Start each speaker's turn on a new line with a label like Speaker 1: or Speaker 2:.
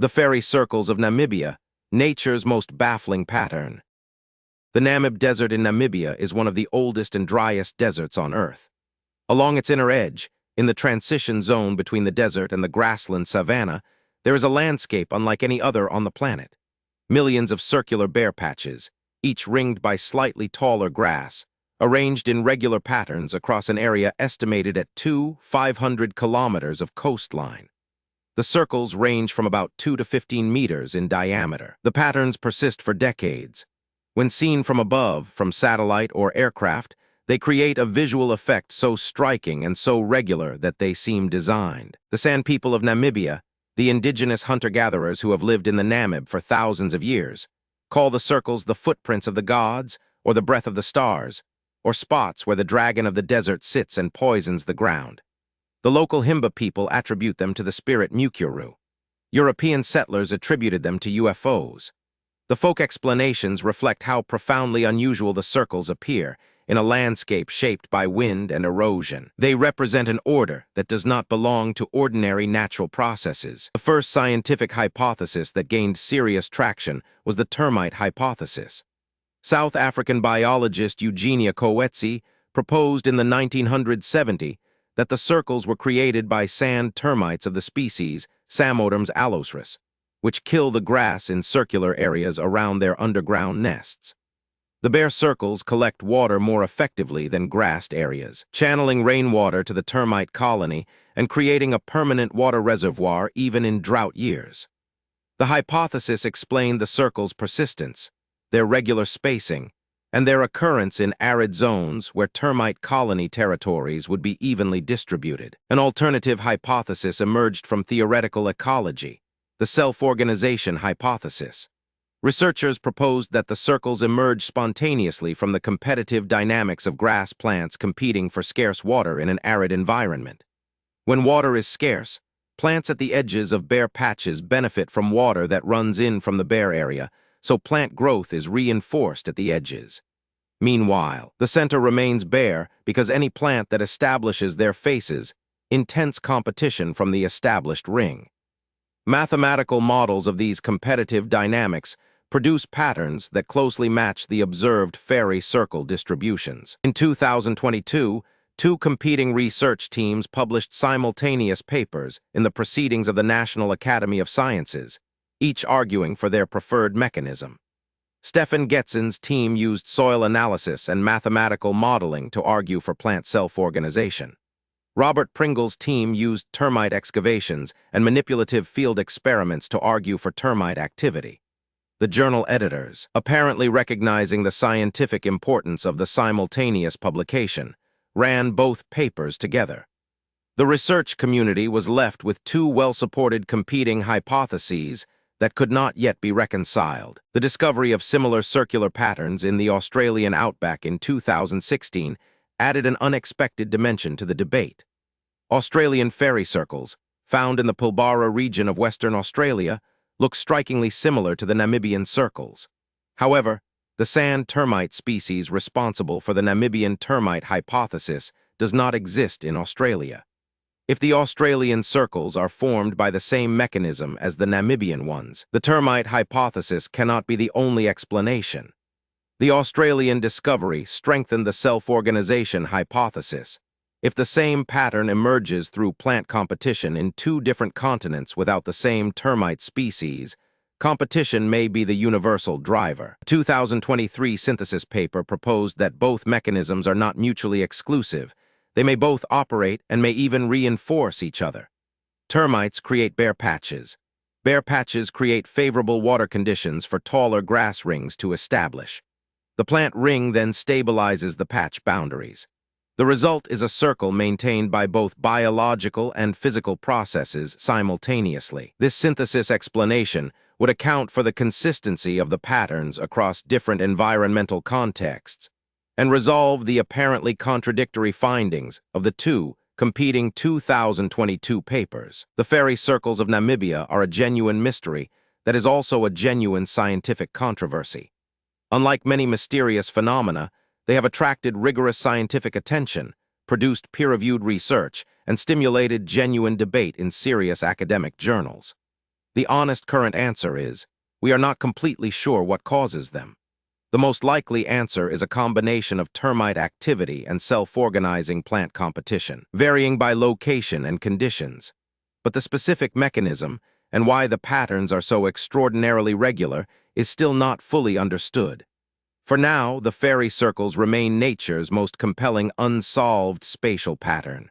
Speaker 1: The fairy circles of Namibia, nature's most baffling pattern. The Namib Desert in Namibia is one of the oldest and driest deserts on Earth. Along its inner edge, in the transition zone between the desert and the grassland savanna, there is a landscape unlike any other on the planet. Millions of circular bare patches, each ringed by slightly taller grass, arranged in regular patterns across an area estimated at 500 kilometers of coastline. The circles range from about 2 to 15 meters in diameter. The patterns persist for decades. When seen from above, from satellite or aircraft, they create a visual effect so striking and so regular that they seem designed. The San people of Namibia, the indigenous hunter-gatherers who have lived in the Namib for thousands of years, call the circles the footprints of the gods, or the breath of the stars, or spots where the dragon of the desert sits and poisons the ground. The local Himba people attribute them to the spirit Mukuru. European settlers attributed them to UFOs. The folk explanations reflect how profoundly unusual the circles appear in a landscape shaped by wind and erosion. They represent an order that does not belong to ordinary natural processes. The first scientific hypothesis that gained serious traction was the termite hypothesis. South African biologist Eugenia Coetzee proposed in the 1970 that the circles were created by sand termites of the species Sammoderms allosris, which kill the grass in circular areas around their underground nests. The bare circles collect water more effectively than grassed areas, channeling rainwater to the termite colony and creating a permanent water reservoir even in drought years. The hypothesis explained the circles' persistence, their regular spacing, and their occurrence in arid zones where termite colony territories would be evenly distributed. An alternative hypothesis emerged from theoretical ecology, the self-organization hypothesis. Researchers proposed that the circles emerge spontaneously from the competitive dynamics of grass plants competing for scarce water in an arid environment. When water is scarce, plants at the edges of bare patches benefit from water that runs in from the bare area, so plant growth is reinforced at the edges. Meanwhile, the center remains bare because any plant that establishes there faces intense competition from the established ring. Mathematical models of these competitive dynamics produce patterns that closely match the observed fairy circle distributions. In 2022, two competing research teams published simultaneous papers in the Proceedings of the National Academy of Sciences, each arguing for their preferred mechanism. Stefan Getzin's team used soil analysis and mathematical modeling to argue for plant self-organization. Robert Pringle's team used termite excavations and manipulative field experiments to argue for termite activity. The journal editors, apparently recognizing the scientific importance of the simultaneous publication, ran both papers together. The research community was left with two well-supported competing hypotheses that could not yet be reconciled. The discovery of similar circular patterns in the Australian outback in 2016 added an unexpected dimension to the debate. Australian fairy circles, found in the Pilbara region of Western Australia, look strikingly similar to the Namibian circles. However, the sand termite species responsible for the Namibian termite hypothesis does not exist in Australia. If the Australian circles are formed by the same mechanism as the Namibian ones, the termite hypothesis cannot be the only explanation. The Australian discovery strengthened the self-organization hypothesis. If the same pattern emerges through plant competition in two different continents without the same termite species, competition may be the universal driver. A 2023 synthesis paper proposed that both mechanisms are not mutually exclusive. They may both operate and may even reinforce each other. Termites create bare patches. Bare patches create favorable water conditions for taller grass rings to establish. The plant ring then stabilizes the patch boundaries. The result is a circle maintained by both biological and physical processes simultaneously. This synthesis explanation would account for the consistency of the patterns across different environmental contexts and resolve the apparently contradictory findings of the two competing 2022 papers. The fairy circles of Namibia are a genuine mystery that is also a genuine scientific controversy. Unlike many mysterious phenomena, they have attracted rigorous scientific attention, produced peer-reviewed research, and stimulated genuine debate in serious academic journals. The honest current answer is, we are not completely sure what causes them. The most likely answer is a combination of termite activity and self-organizing plant competition, varying by location and conditions. But the specific mechanism, and why the patterns are so extraordinarily regular, is still not fully understood. For now, the fairy circles remain nature's most compelling unsolved spatial pattern.